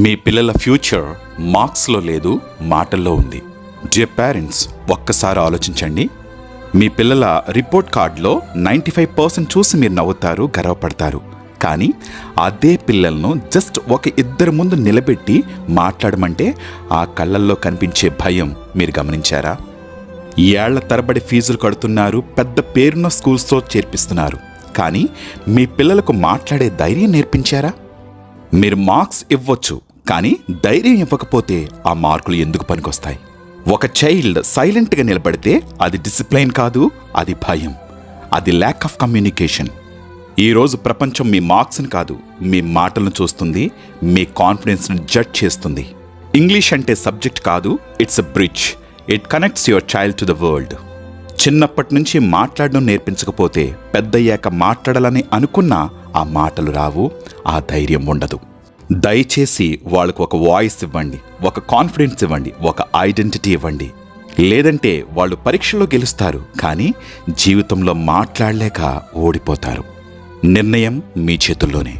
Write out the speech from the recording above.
మీ పిల్లల ఫ్యూచర్ మార్క్స్లో లేదు, మాటల్లో ఉంది. డియర్ పేరెంట్స్, ఒక్కసారి ఆలోచించండి. మీ పిల్లల రిపోర్ట్ కార్డులో 95% చూసి మీరు నవ్వుతారు, గర్వపడతారు. కానీ అదే పిల్లలను జస్ట్ ఒక ఇద్దరు ముందు నిలబెట్టి మాట్లాడమంటే ఆ కళ్ళల్లో కనిపించే భయం మీరు గమనించారా? ఏళ్ల తరబడి ఫీజులు కడుతున్నారు, పెద్ద పేరున్న స్కూల్స్తో చేర్పిస్తున్నారు. కానీ మీ పిల్లలకు మాట్లాడే ధైర్యం నేర్పించారా? మీరు మార్క్స్ ఇవ్వచ్చు, కానీ ధైర్యం ఇవ్వకపోతే ఆ మార్కులు ఎందుకు పనికొస్తాయి? ఒక చైల్డ్ సైలెంట్గా నిలబడితే అది డిసిప్లైన్ కాదు, అది భయం, అది ల్యాక్ ఆఫ్ కమ్యూనికేషన్. ఈరోజు ప్రపంచం మీ మార్క్స్ని కాదు, మీ మాటలను చూస్తుంది, మీ కాన్ఫిడెన్స్ని జడ్జ్ చేస్తుంది. ఇంగ్లీష్ అంటే సబ్జెక్ట్ కాదు, it's a bridge. It connects your child to the world. చిన్నప్పటి నుంచి మాట్లాడడం నేర్పించకపోతే పెద్దయ్యాక మాట్లాడాలని అనుకున్నా ఆ మాటలు రావు, ఆ ధైర్యం ఉండదు. దయచేసి వాళ్ళకు ఒక వాయిస్ ఇవ్వండి, ఒక కాన్ఫిడెన్స్ ఇవ్వండి, ఒక ఐడెంటిటీ ఇవ్వండి. లేదంటే వాళ్ళు పరీక్షలో గెలుస్తారు, కానీ జీవితంలో మాట్లాడలేక ఓడిపోతారు. నిర్ణయం మీ చేతుల్లోనే.